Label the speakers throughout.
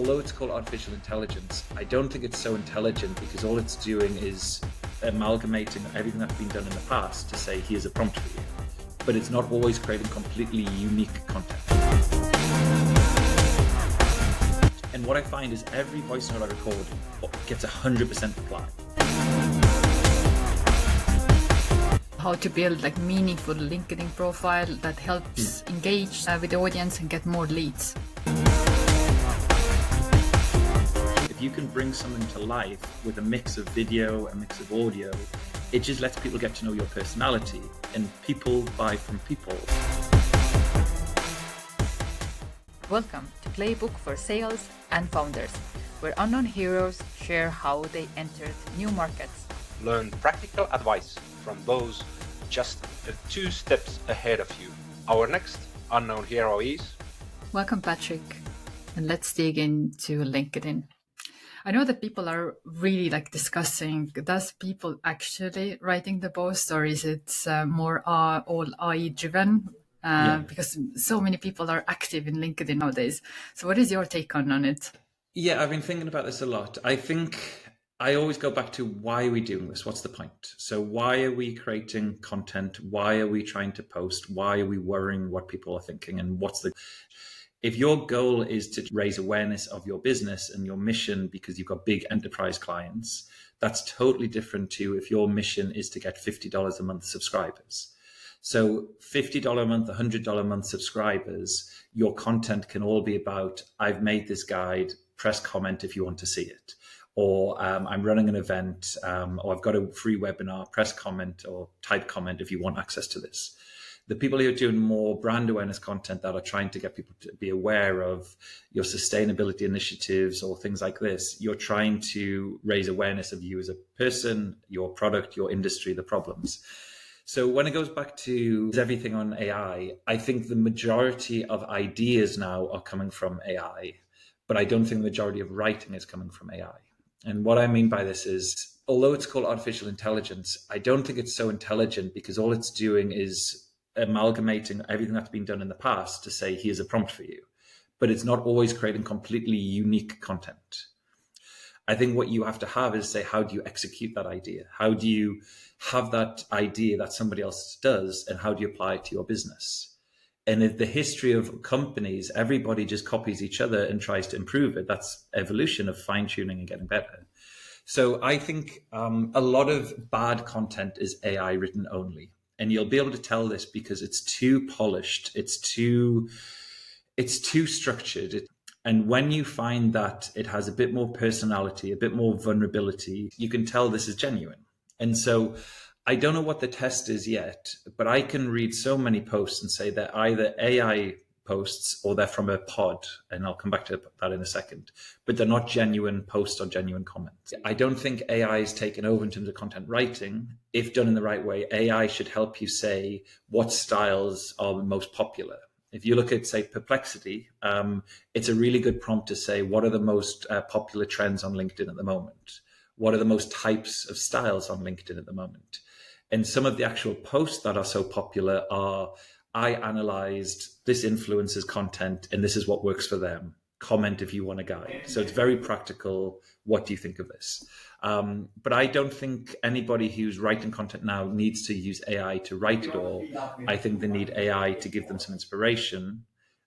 Speaker 1: although it's called artificial intelligence, I don't think it's so intelligent because all it's doing is amalgamating everything that's been done in the past to say, here's a prompt for you. But it's not always creating completely unique content. And what I find is every voice note I record gets 100% reply.
Speaker 2: How to build like meaningful LinkedIn profile that helps engage with the audience and get more leads.
Speaker 1: If you can bring something to life with a mix of video, a mix of audio, it just lets people get to know your personality, and people buy from people.
Speaker 2: Welcome to Playbook for Sales and Founders, where unknown heroes share how they entered new markets.
Speaker 3: Learn practical advice from those just 2 steps ahead of you. Our next unknown hero is...
Speaker 2: Welcome, Patrick. And let's dig into LinkedIn. I know that people are really discussing, does people actually writing the post, or is it more all AI driven? Because so many people are active in LinkedIn nowadays. So what is your take on it?
Speaker 1: Yeah, I've been thinking about this a lot. I think I always go back to, why are we doing this? What's the point? So why are we creating content? Why are we trying to post? Why are we worrying what people are thinking? And if your goal is to raise awareness of your business and your mission because you've got big enterprise clients, that's totally different to if your mission is to get $50 a month subscribers. So $50 a month, $100 a month subscribers, your content can all be about, I've made this guide, press comment if you want to see it. Or I'm running an event, or I've got a free webinar, press comment or type comment if you want access to this. The people who are doing more brand awareness content that are trying to get people to be aware of your sustainability initiatives or things like this, you're trying to raise awareness of you as a person, your product, your industry, the problems. So when it goes back to everything on AI, I think the majority of ideas now are coming from AI, but I don't think the majority of writing is coming from AI. And what I mean by this is, although it's called artificial intelligence, I don't think it's so intelligent because all it's doing is amalgamating everything that's been done in the past to say, here's a prompt for you. But it's not always creating completely unique content. I think what you have to have is say, how do you execute that idea? How do you have that idea that somebody else does, and how do you apply it to your business? And if the history of companies, everybody just copies each other and tries to improve it. That's evolution of fine-tuning and getting better. So I think a lot of bad content is AI written only. And you'll be able to tell this because it's too polished, it's too structured. And when you find that it has a bit more personality, a bit more vulnerability, you can tell this is genuine. And so I don't know what the test is yet, but I can read so many posts and say they're either AI posts or they're from a pod, and I'll come back to that in a second, but they're not genuine posts or genuine comments. I don't think AI is taken over in terms of content writing. If done in the right way, AI should help you say what styles are most popular. If you look at, say, Perplexity, it's a really good prompt to say, what are the most popular trends on LinkedIn at the moment? What are the most types of styles on LinkedIn at the moment? And some of the actual posts that are so popular are, I analyzed this influencer's content and this is what works for them. Comment if you want a guide. So it's very practical. What do you think of this? But I don't think anybody who's writing content now needs to use AI to write it all. I think they need AI to give them some inspiration.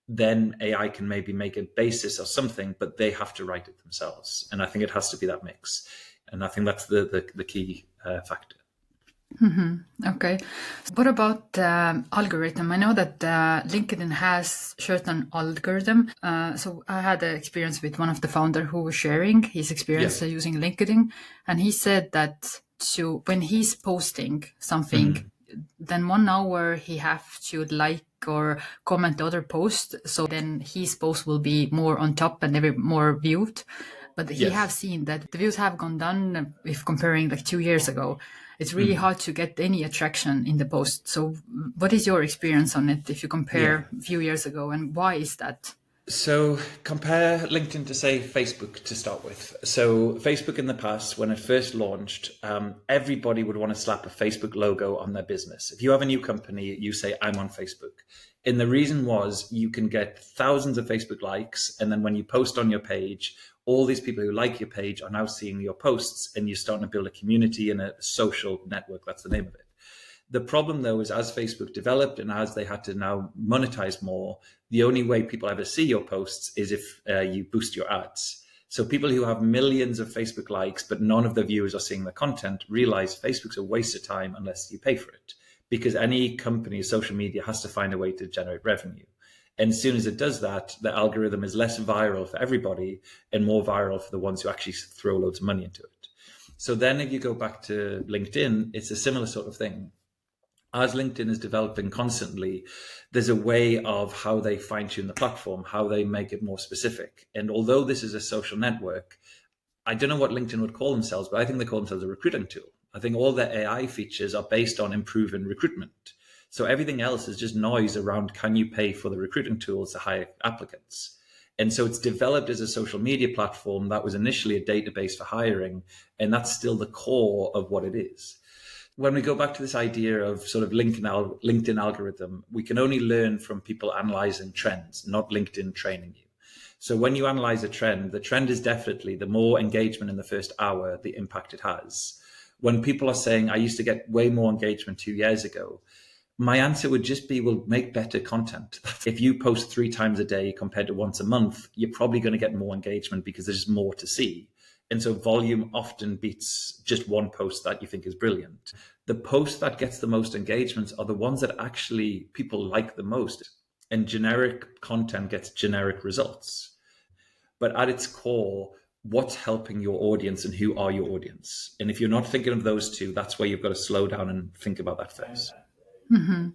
Speaker 1: Then AI can maybe make a basis or something, but they have to write it themselves. And I think it has to be that mix. And I think that's the key factor.
Speaker 2: Mm-hmm. Okay. What about algorithm? I know that LinkedIn has certain algorithm. So I had an experience with one of the founder who was sharing his experience using LinkedIn. And he said that when he's posting something, then 1 hour he have to like or comment other posts. So then his post will be more on top and more viewed. But he have seen that the views have gone down if comparing 2 years ago. It's really hard to get any attraction in the post. So what is your experience on it if you compare a few years ago, and why is that?
Speaker 1: So compare LinkedIn to, say, Facebook to start with. So Facebook in the past, when it first launched, everybody would want to slap a Facebook logo on their business. If you have a new company, you say, I'm on Facebook. And the reason was you can get thousands of Facebook likes. And then when you post on your page, all these people who like your page are now seeing your posts, and you're starting to build a community and a social network. That's the name of it. The problem, though, is as Facebook developed and as they had to now monetize more, the only way people ever see your posts is if you boost your ads. So people who have millions of Facebook likes, but none of the viewers are seeing the content, realize Facebook's a waste of time unless you pay for it, because any company, social media, has to find a way to generate revenue. And as soon as it does that, the algorithm is less viral for everybody and more viral for the ones who actually throw loads of money into it. So then if you go back to LinkedIn, it's a similar sort of thing. As LinkedIn is developing constantly, there's a way of how they fine tune the platform, how they make it more specific. And although this is a social network, I don't know what LinkedIn would call themselves, but I think they call themselves a recruiting tool. I think all their AI features are based on improving recruitment. So everything else is just noise around, can you pay for the recruiting tools to hire applicants? And so it's developed as a social media platform that was initially a database for hiring, and that's still the core of what it is. When we go back to this idea of sort of LinkedIn algorithm, we can only learn from people analyzing trends, not LinkedIn training you. So when you analyze a trend, the trend is definitely the more engagement in the first hour, the impact it has. When people are saying, I used to get way more engagement 2 years ago, my answer would just be, well, make better content. If you post 3 times a day compared to once a month, you're probably going to get more engagement because there's more to see. And so volume often beats just one post that you think is brilliant. The post that gets the most engagements are the ones that actually people like the most. And generic content gets generic results. But at its core, what's helping your audience and who are your audience? And if you're not thinking of those two, that's where you've got to slow down and think about that first.
Speaker 2: Mm-hmm.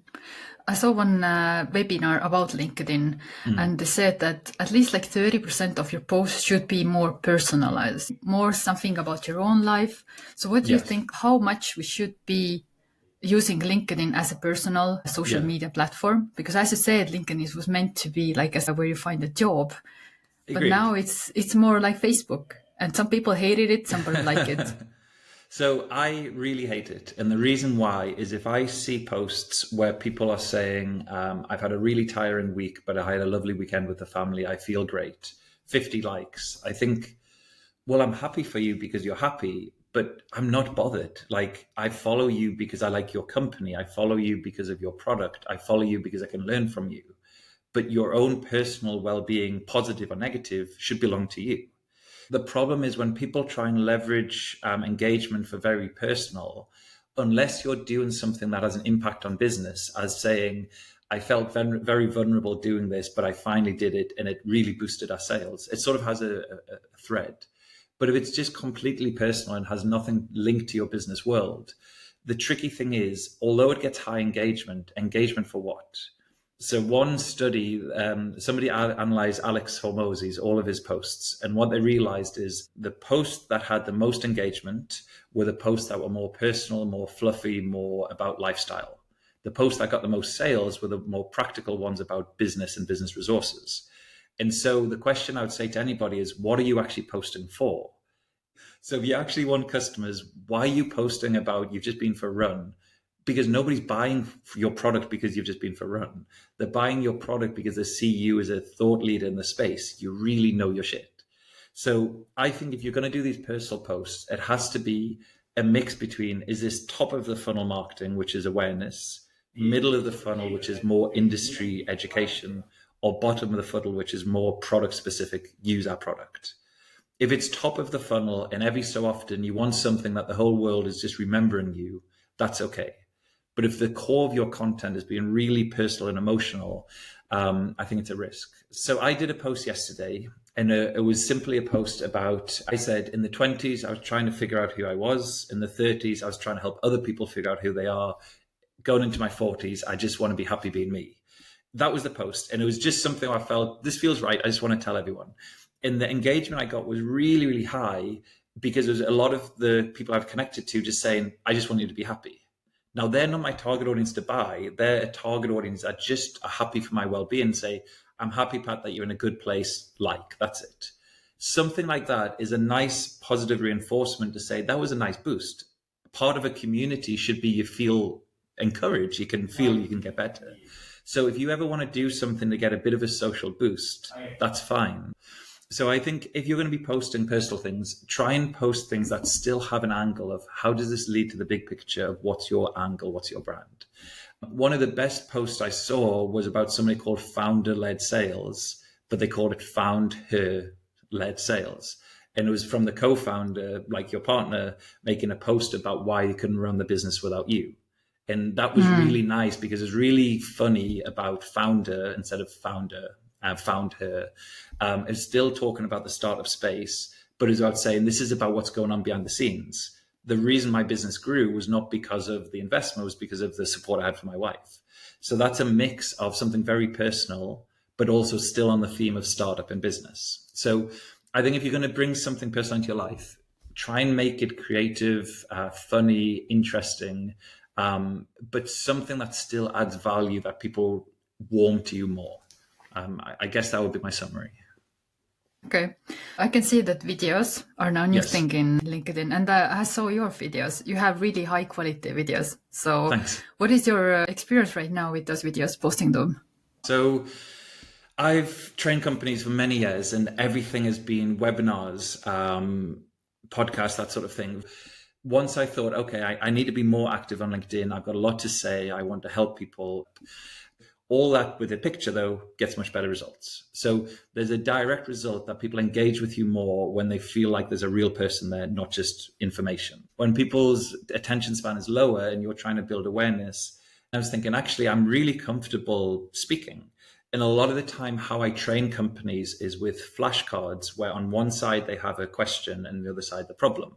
Speaker 2: I saw one webinar about LinkedIn, and they said that at least like 30% of your posts should be more personalized, more something about your own life. So what do you think, how much we should be using LinkedIn as a personal social media platform? Because as you said, LinkedIn was meant to be like where you find a job. But now it's more like Facebook, and some people hated it, some people like it.
Speaker 1: So I really hate it. And the reason why is if I see posts where people are saying, I've had a really tiring week, but I had a lovely weekend with the family, I feel great, 50 likes, I think, well, I'm happy for you because you're happy, but I'm not bothered. Like, I follow you because I like your company. I follow you because of your product. I follow you because I can learn from you. But your own personal well-being, positive or negative, should belong to you. The problem is when people try and leverage engagement for very personal, unless you're doing something that has an impact on business, as saying, I felt very vulnerable doing this, but I finally did it and it really boosted our sales. It sort of has a thread. But if it's just completely personal and has nothing linked to your business world, the tricky thing is, although it gets high engagement for what? So one study, somebody analyzed Alex Hormozy's, all of his posts. And what they realized is the posts that had the most engagement were the posts that were more personal, more fluffy, more about lifestyle. The posts that got the most sales were the more practical ones about business and business resources. And so the question I would say to anybody is, what are you actually posting for? So if you actually want customers, why are you posting about you've just been for a run? Because nobody's buying your product because you've just been for a run. They're buying your product because they see you as a thought leader in the space. You really know your shit. So I think if you're going to do these personal posts, it has to be a mix between, is this top of the funnel marketing, which is awareness, middle of the funnel, which is more industry education, or bottom of the funnel, which is more product specific, use our product. If it's top of the funnel and every so often you want something that the whole world is just remembering you, that's okay. But if the core of your content is being really personal and emotional, I think it's a risk. So I did a post yesterday, and it was simply a post about, I said, in the 20s, I was trying to figure out who I was. In the 30s, I was trying to help other people figure out who they are. Going into my 40s, I just want to be happy being me. That was the post. And it was just something I felt, this feels right. I just want to tell everyone. And the engagement I got was really, really high because there's a lot of the people I've connected to just saying, I just want you to be happy. Now, they're not my target audience to buy. They're a target audience that just are happy for my well-being, say, I'm happy, Pat, that you're in a good place, that's it. Something like that is a nice positive reinforcement to say, that was a nice boost. Part of a community should be you feel encouraged, you can feel you can get better. So if you ever want to do something to get a bit of a social boost, that's fine. So I think if you're going to be posting personal things, try and post things that still have an angle of how does this lead to the big picture of what's your angle, what's your brand. One of the best posts I saw was about somebody called founder-led sales, but they called it found her-led sales. And it was from the co-founder, like your partner, making a post about why you couldn't run the business without you. And that was really nice because it's really funny about founder instead of founder. Found her. It's still talking about the startup space, but it's about saying this is about what's going on behind the scenes. The reason my business grew was not because of the investment, it was because of the support I had from my wife. So that's a mix of something very personal, but also still on the theme of startup and business. So I think if you're going to bring something personal into your life, try and make it creative, funny, interesting, but something that still adds value that people warm to you more. I guess that would be my summary.
Speaker 2: Okay. I can see that videos are now new
Speaker 1: Yes.
Speaker 2: thing in LinkedIn. And I saw your videos. You have really high quality videos. So
Speaker 1: Thanks.
Speaker 2: what is your experience right now with those videos, posting them?
Speaker 1: So I've trained companies for many years and everything has been webinars, podcasts, that sort of thing. Once I thought, okay, I need to be more active on LinkedIn. I've got a lot to say. I want to help people. All that with a picture, though, gets much better results. So there's a direct result that people engage with you more when they feel like there's a real person there, not just information. When people's attention span is lower and you're trying to build awareness, I was thinking, actually, I'm really comfortable speaking. And a lot of the time, how I train companies is with flashcards, where on one side they have a question and the other side the problem.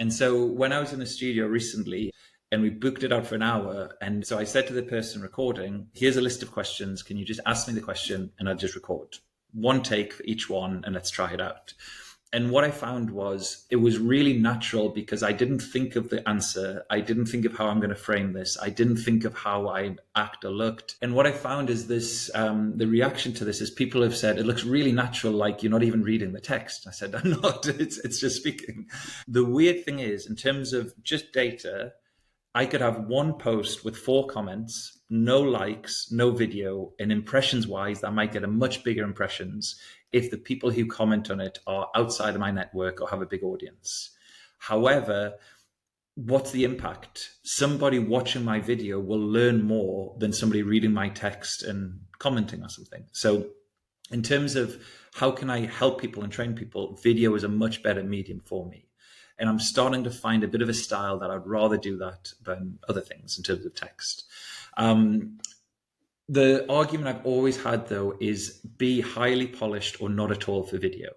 Speaker 1: And so when I was in a studio recently, and we booked it out for an hour. And so I said to the person recording, here's a list of questions. Can you just ask me the question and I'll just record one take for each one and let's try it out. And what I found was it was really natural because I didn't think of the answer. I didn't think of how I'm going to frame this. I didn't think of how I act or looked. And what I found is this, the reaction to this is people have said, it looks really natural, like you're not even reading the text. I said, I'm not, it's just speaking. The weird thing is, in terms of just data, I could have one post with 4 comments, no likes, no video, and impressions wise, that might get a much bigger impressions if the people who comment on it are outside of my network or have a big audience. However, what's the impact? Somebody watching my video will learn more than somebody reading my text and commenting or something. So in terms of how can I help people and train people, video is a much better medium for me. And I'm starting to find a bit of a style that I'd rather do that than other things in terms of text. The argument I've always had, though, is be highly polished or not at all for video.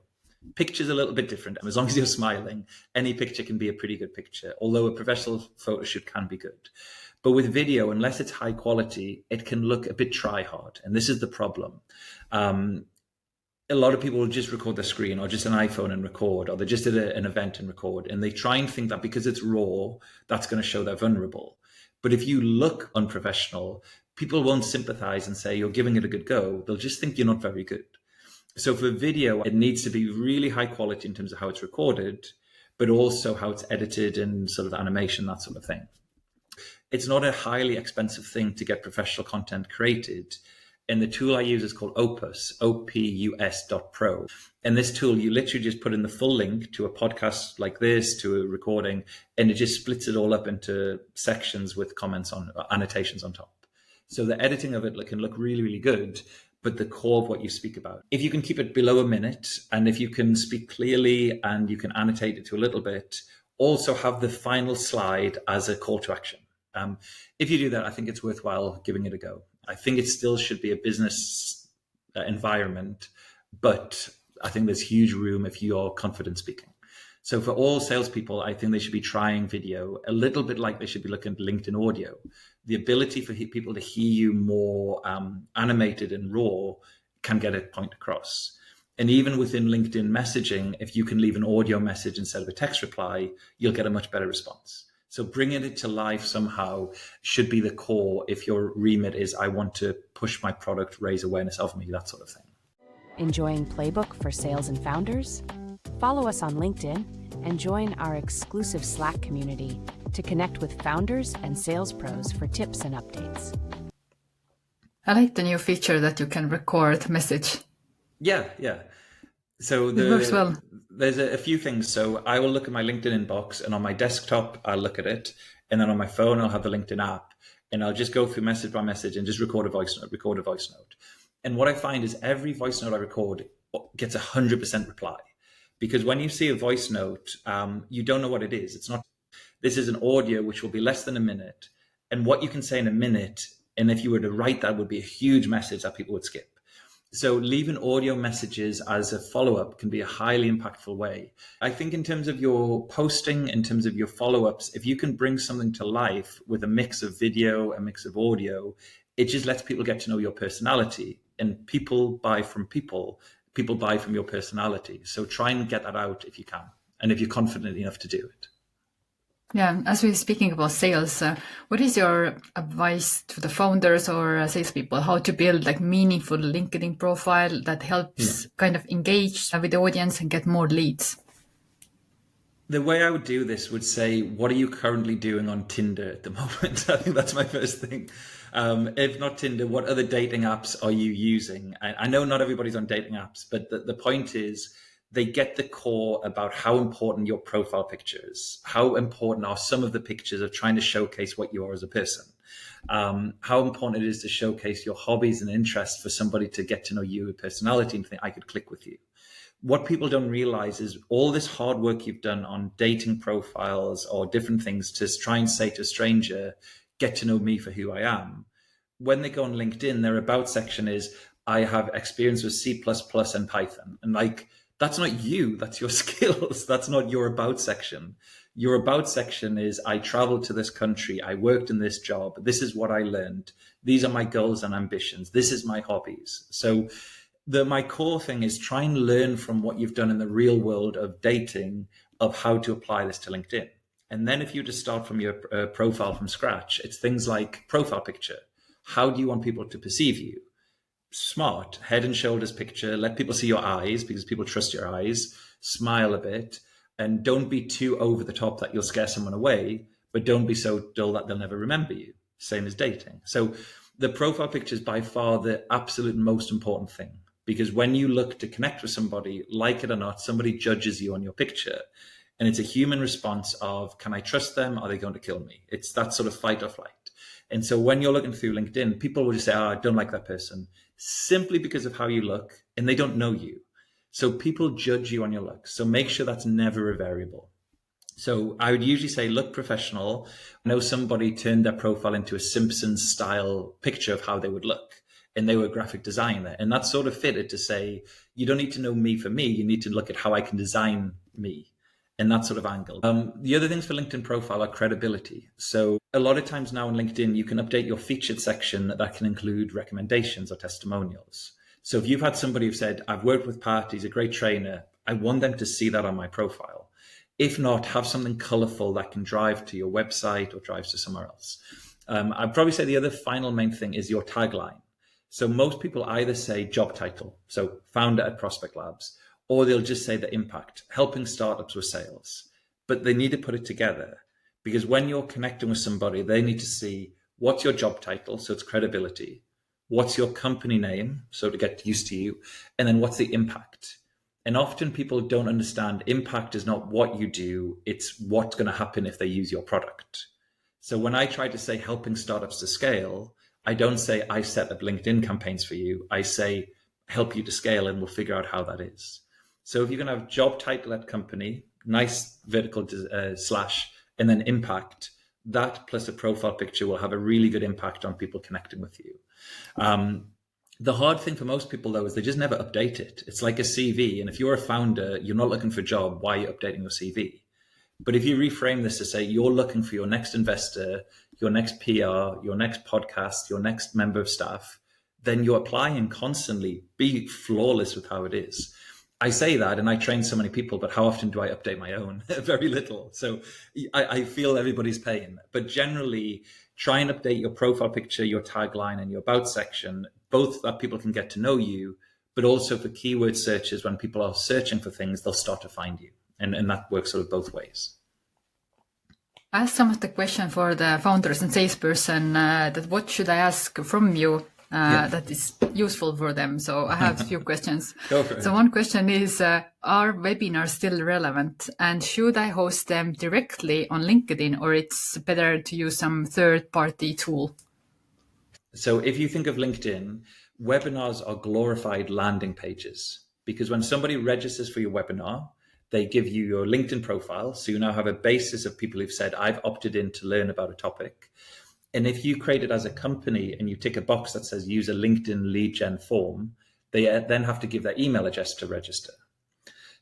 Speaker 1: Picture's a little bit different. And as long as you're smiling, any picture can be a pretty good picture, although a professional photo shoot can be good. But with video, unless it's high quality, it can look a bit try hard. And this is the problem. A lot of people will just record their screen or just an iPhone and record, or they're just at an event and record. And they try and think that because it's raw, that's going to show they're vulnerable. But if you look unprofessional, people won't sympathize and say you're giving it a good go. They'll just think you're not very good. So for video, it needs to be really high quality in terms of how it's recorded, but also how it's edited and sort of animation, that sort of thing. It's not a highly expensive thing to get professional content created. And the tool I use is called Opus, opus.pro. And this tool, you literally just put in the full link to a podcast like this, to a recording, and it just splits it all up into sections with comments on, annotations on top. So the editing of it can look really, really good, but the core of what you speak about, if you can keep it below a minute, and if you can speak clearly and you can annotate it to a little bit, also have the final slide as a call to action. If you do that, I think it's worthwhile giving it a go. I think it still should be a business environment, but I think there's huge room if you're confident speaking. So for all salespeople, I think they should be trying video a little bit like they should be looking at LinkedIn audio. The ability for people to hear you more animated and raw can get a point across. And even within LinkedIn messaging, if you can leave an audio message instead of a text reply, you'll get a much better response. So bringing it to life somehow should be the core if your remit is, I want to push my product, raise awareness of me, that sort of thing.
Speaker 4: Enjoying Playbook for Sales and Founders? Follow us on LinkedIn and join our exclusive Slack community to connect with founders and sales pros for tips and updates.
Speaker 2: I like the new feature that you can record message.
Speaker 1: Yeah. So
Speaker 2: It works well.
Speaker 1: there's a few things. So I will look at my LinkedIn inbox, and on my desktop, I'll look at it. And then on my phone, I'll have the LinkedIn app, and I'll just go through message by message and just record a voice note. And what I find is every voice note I record gets 100% reply. Because when you see a voice note, you don't know what it is. It's not, this is an audio which will be less than a minute. And what you can say in a minute, and if you were to write that, would be a huge message that people would skip. So leaving audio messages as a follow-up can be a highly impactful way. I think in terms of your posting, in terms of your follow-ups, if you can bring something to life with a mix of video, a mix of audio, it just lets people get to know your personality. And people buy from people buy from your personality. So try and get that out if you can, and if you're confident enough to do it.
Speaker 2: Yeah, as we're speaking about sales, what is your advice to the founders or salespeople how to build like meaningful LinkedIn profile that helps kind of engage with the audience and get more leads?
Speaker 1: The way I would do this would say, what are you currently doing on Tinder at the moment? I think that's my first thing. If not Tinder, what other dating apps are you using? I know not everybody's on dating apps, but the point is they get the core about how important your profile picture is. How important are some of the pictures of trying to showcase what you are as a person? How important it is to showcase your hobbies and interests for somebody to get to know you, personality, and think, I could click with you. What people don't realize is all this hard work you've done on dating profiles or different things to try and say to a stranger, get to know me for who I am. When they go on LinkedIn, their about section is, I have experience with C++ and Python. And like, that's not you, that's your skills. That's not your about section. Your about section is, I traveled to this country, I worked in this job, this is what I learned, these are my goals and ambitions, this is my hobbies. So my core thing is try and learn from what you've done in the real world of dating, of how to apply this to LinkedIn. And then if you just start from your profile from scratch, it's things like profile picture. How do you want people to perceive you? Smart, head and shoulders picture, let people see your eyes because people trust your eyes, smile a bit, and don't be too over the top that you'll scare someone away, but don't be so dull that they'll never remember you. Same as dating. So the profile picture is by far the absolute most important thing, because when you look to connect with somebody, like it or not, somebody judges you on your picture. And it's a human response of, can I trust them? Are they going to kill me? It's that sort of fight or flight. And so when you're looking through LinkedIn, people will just say, I don't like that person, simply because of how you look, and they don't know you. So people judge you on your looks. So make sure that's never a variable. So I would usually say, look professional. I know somebody turned their profile into a Simpsons style picture of how they would look, and they were a graphic designer. And that sort of fitted to say, you don't need to know me for me. You need to look at how I can design me, in that sort of angle. The other things for LinkedIn profile are credibility. So a lot of times now in LinkedIn, you can update your featured section that can include recommendations or testimonials. So if you've had somebody who said, I've worked with Pat, he's a great trainer, I want them to see that on my profile. If not, have something colorful that can drive to your website or drives to somewhere else. I'd probably say the other final main thing is your tagline. So most people either say job title, so founder at Prospect Labs, or they'll just say the impact, helping startups with sales. But they need to put it together, because when you're connecting with somebody, they need to see what's your job title, so it's credibility, what's your company name, so to get used to you, and then what's the impact. And often people don't understand impact is not what you do, it's what's going to happen if they use your product. So when I try to say helping startups to scale, I don't say I set up LinkedIn campaigns for you. I say help you to scale, and we'll figure out how that is. So if you're going to have job title at company, nice vertical slash, and then impact, that plus a profile picture will have a really good impact on people connecting with you. The hard thing for most people, though, is they just never update it. It's like a CV. And if you're a founder, you're not looking for a job, why are you updating your CV? But if you reframe this to say you're looking for your next investor, your next PR, your next podcast, your next member of staff, then you're applying constantly. Be flawless with how it is. I say that and I train so many people, but how often do I update my own? Very little. So I feel everybody's pain. But generally, try and update your profile picture, your tagline, and your about section, both that people can get to know you, but also for keyword searches, when people are searching for things, they'll start to find you. And that works sort of both ways.
Speaker 2: I asked some of the question for the founders and salesperson that what should I ask from you that is useful for them. So I have a few questions.
Speaker 1: Go for it.
Speaker 2: So one question is, are webinars still relevant? And should I host them directly on LinkedIn, or it's better to use some third-party tool?
Speaker 1: So if you think of LinkedIn, webinars are glorified landing pages, because when somebody registers for your webinar, they give you your LinkedIn profile. So you now have a basis of people who've said, I've opted in to learn about a topic. And if you create it as a company and you tick a box that says use a LinkedIn lead gen form, they then have to give their email address to register.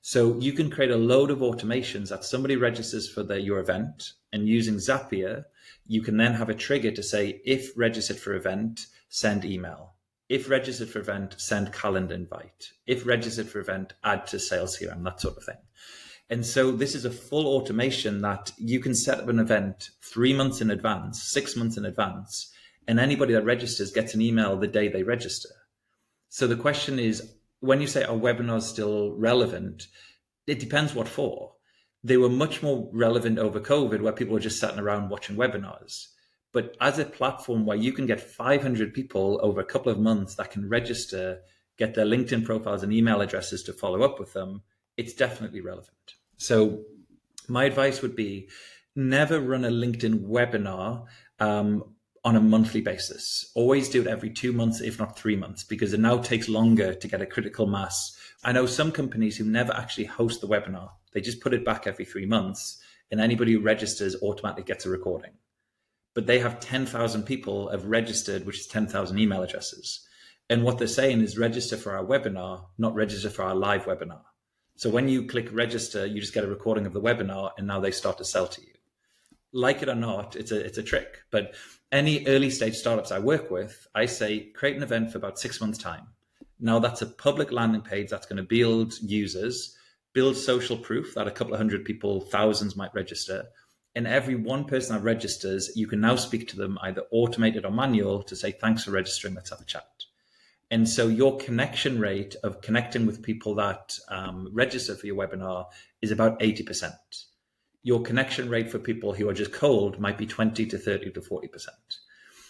Speaker 1: So you can create a load of automations that somebody registers for your event, and using Zapier, you can then have a trigger to say, if registered for event, send email. If registered for event, send calendar invite. If registered for event, add to sales CRM, that sort of thing. And so this is a full automation that you can set up an event 3 months in advance, 6 months in advance, and anybody that registers gets an email the day they register. So the question is, when you say, are webinars still relevant? It depends what for. They were much more relevant over COVID, where people were just sitting around watching webinars. But as a platform where you can get 500 people over a couple of months that can register, get their LinkedIn profiles and email addresses to follow up with them, it's definitely relevant. So my advice would be, never run a LinkedIn webinar on a monthly basis. Always do it every 2 months, if not 3 months, because it now takes longer to get a critical mass. I know some companies who never actually host the webinar. They just put it back every 3 months, and anybody who registers automatically gets a recording. But they have 10,000 people have registered, which is 10,000 email addresses. And what they're saying is register for our webinar, not register for our live webinar. So when you click register, you just get a recording of the webinar, and now they start to sell to you. Like it or not, it's a trick. But any early stage startups I work with, I say, create an event for about 6 months' time. Now that's a public landing page that's going to build users, build social proof that a couple of hundred people, thousands might register. And every one person that registers, you can now speak to them either automated or manual to say, thanks for registering, let's have a chat. And so your connection rate of connecting with people that register for your webinar is about 80%. Your connection rate for people who are just cold might be 20 to 30 to 40%.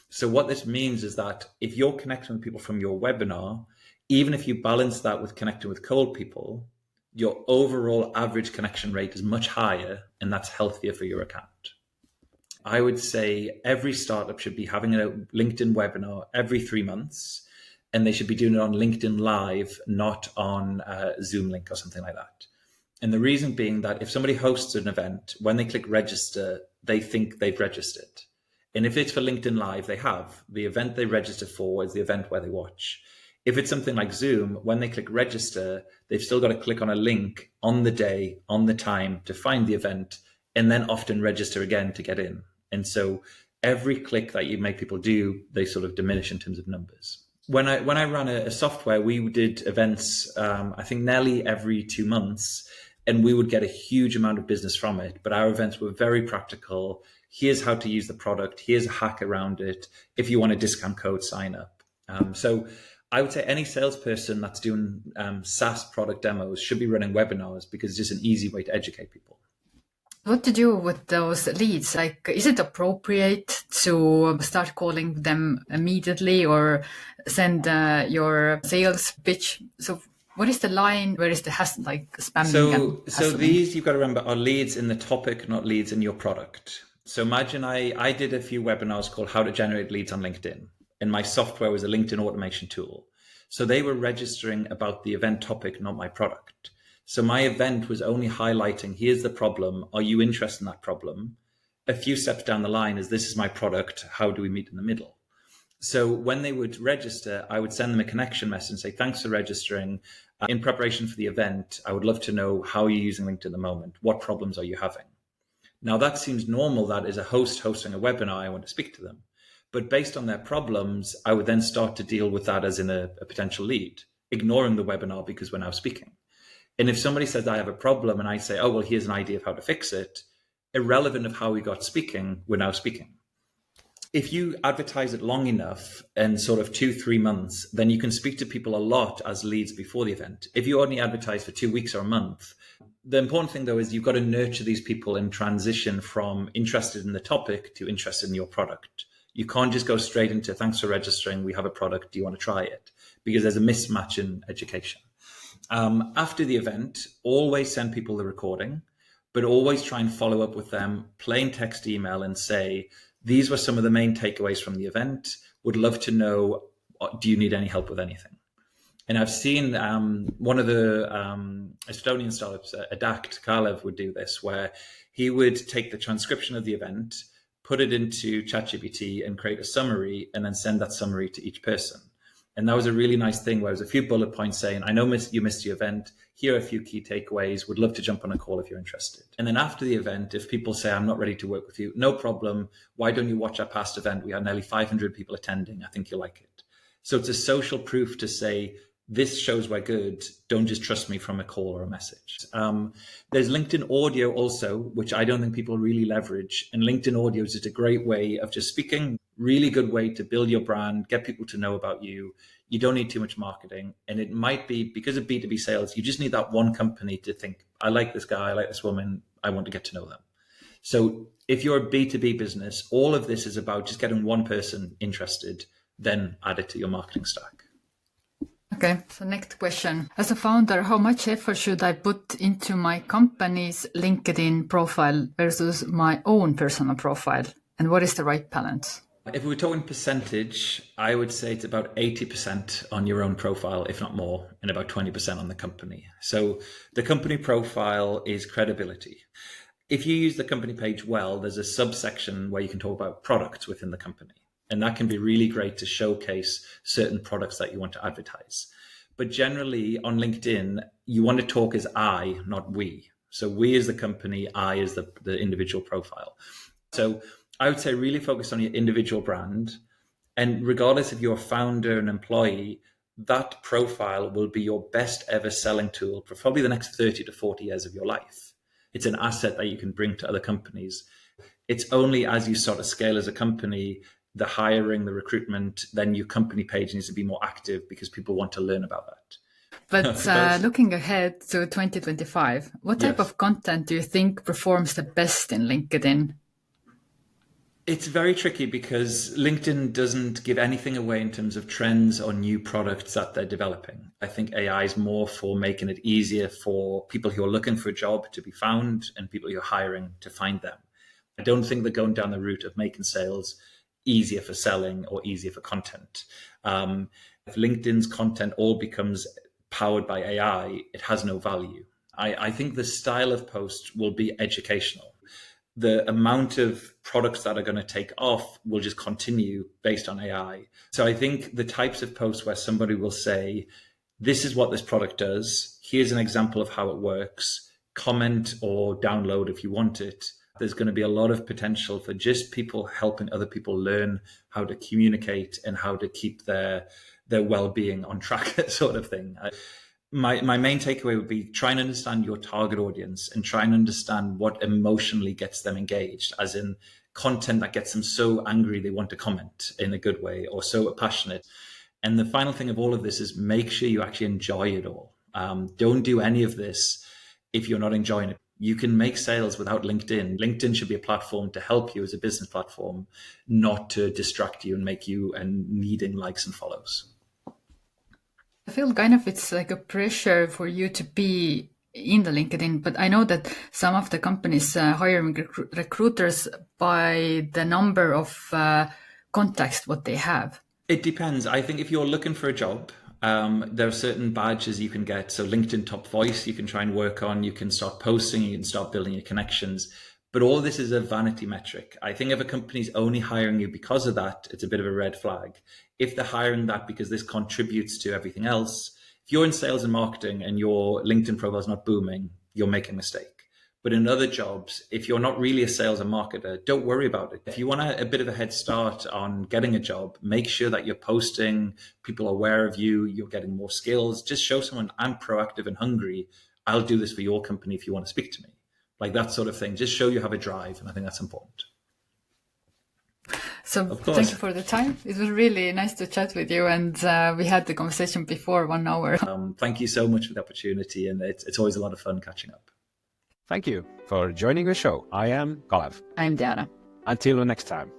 Speaker 1: So what this means is that if you're connecting with people from your webinar, even if you balance that with connecting with cold people, your overall average connection rate is much higher, and that's healthier for your account. I would say every startup should be having a LinkedIn webinar every 3 months, and they should be doing it on LinkedIn Live, not on Zoom link or something like that. And the reason being that if somebody hosts an event, when they click register, they think they've registered. And if it's for LinkedIn Live, they have. The event they register for is the event where they watch. If it's something like Zoom, when they click register, they've still got to click on a link on the day, on the time to find the event, and then often register again to get in. And so every click that you make people do, they sort of diminish in terms of numbers. When I ran a software, we did events, I think nearly every 2 months, and we would get a huge amount of business from it. But our events were very practical. Here's how to use the product. Here's a hack around it. If you want a discount code, sign up. So I would say any salesperson that's doing SaaS product demos should be running webinars, because it's just an easy way to educate people.
Speaker 2: What to do with those leads? Like, is it appropriate to start calling them immediately, or send your sales pitch? So what is the line? Where is the spamming?
Speaker 1: So these, you've got to remember, are leads in the topic, not leads in your product. So imagine I did a few webinars called How to Generate Leads on LinkedIn, and my software was a LinkedIn automation tool. So they were registering about the event topic, not my product. So my event was only highlighting, here's the problem. Are you interested in that problem? A few steps down the line is, this is my product. How do we meet in the middle? So when they would register, I would send them a connection message and say, thanks for registering. In preparation for the event, I would love to know how you're using LinkedIn at the moment. What problems are you having? Now that seems normal, that as a host hosting a webinar, I want to speak to them. But based on their problems, I would then start to deal with that as in a potential lead, ignoring the webinar because we're now speaking. And if somebody says, I have a problem, and I say, oh, well, here's an idea of how to fix it, irrelevant of how we got speaking, we're now speaking. If you advertise it long enough, and sort of 2-3 months, then you can speak to people a lot as leads before the event. If you only advertise for 2 weeks or a month, the important thing, though, is you've got to nurture these people and transition from interested in the topic to interested in your product. You can't just go straight into thanks for registering. We have a product. Do you want to try it? Because there's a mismatch in education. After the event, always send people the recording, but always try and follow up with them, plain text email, and say, these were some of the main takeaways from the event. Would love to know, do you need any help with anything? And I've seen one of the Estonian startups, Adact, Kalev, would do this, where he would take the transcription of the event, put it into ChatGPT and create a summary, and then send that summary to each person. And that was a really nice thing where there was a few bullet points saying, I know you missed the event. Here are a few key takeaways. Would love to jump on a call if you're interested. And then after the event, if people say, I'm not ready to work with you, no problem. Why don't you watch our past event? We had nearly 500 people attending. I think you'll like it. So it's a social proof to say, this shows we're good. Don't just trust me from a call or a message. There's LinkedIn audio also, which I don't think people really leverage. And LinkedIn audio is just a great way of just speaking, really good way to build your brand, get people to know about you. You don't need too much marketing. And it might be because of B2B sales, you just need that one company to think, I like this guy, I like this woman, I want to get to know them. So if you're a B2B business, all of this is about just getting one person interested, then add it to your marketing stack.
Speaker 2: Okay, so next question. As a founder, how much effort should I put into my company's LinkedIn profile versus my own personal profile? And what is the right balance?
Speaker 1: If we're talking percentage, I would say it's about 80% on your own profile, if not more, and about 20% on the company. So the company profile is credibility. If you use the company page well, there's a subsection where you can talk about products within the company. And that can be really great to showcase certain products that you want to advertise. But generally on LinkedIn, you want to talk as I, not we. So we as the company, I as the individual profile. So I would say really focus on your individual brand. And regardless if you're a founder and employee, that profile will be your best ever selling tool for probably the next 30 to 40 years of your life. It's an asset that you can bring to other companies. It's only as you start to scale as a company, the hiring, the recruitment, then your company page needs to be more active because people want to learn about that.
Speaker 2: But looking ahead to 2025, what type of content do you think performs the best in LinkedIn?
Speaker 1: It's very tricky because LinkedIn doesn't give anything away in terms of trends or new products that they're developing. I think AI is more for making it easier for people who are looking for a job to be found and people who are hiring to find them. I don't think they're going down the route of making sales easier for selling or easier for content. If LinkedIn's content all becomes powered by AI, it has no value. I think the style of post will be educational. The amount of products that are going to take off will just continue based on AI. So I think the types of posts where somebody will say, this is what this product does. Here's an example of how it works. Comment or download if you want it. There's going to be a lot of potential for just people helping other people learn how to communicate and how to keep their well-being on track, sort of thing. My main takeaway would be try and understand your target audience and try and understand what emotionally gets them engaged, as in content that gets them so angry they want to comment in a good way or so passionate. And the final thing of all of this is make sure you actually enjoy it all. Don't do any of this if you're not enjoying it. You can make sales without LinkedIn. LinkedIn should be a platform to help you as a business platform, not to distract you and make you and needing likes and follows.
Speaker 2: I feel kind of it's like a pressure for you to be in the LinkedIn, but I know that some of the companies hiring recruiters by the number of contacts what they have.
Speaker 1: It depends. I think if you're looking for a job, there are certain badges you can get. So LinkedIn Top Voice, you can try and work on, you can start posting, you can start building your connections. But all this is a vanity metric. I think if a company's only hiring you because of that, it's a bit of a red flag. If they're hiring that because this contributes to everything else, if you're in sales and marketing and your LinkedIn profile is not booming, you're making a mistake. But in other jobs, if you're not really a sales and marketer, don't worry about it. If you want a bit of a head start on getting a job, make sure that you're posting, people are aware of you, you're getting more skills. Just show someone, I'm proactive and hungry. I'll do this for your company if you want to speak to me. Like that sort of thing. Just show you have a drive. And I think that's important.
Speaker 2: So thank you for the time. It was really nice to chat with you. And we had the conversation before 1 hour.
Speaker 1: Thank you so much for the opportunity. And it's always a lot of fun catching up.
Speaker 3: Thank you for joining the show. I am Kalev.
Speaker 2: I'm Diana.
Speaker 3: Until next time.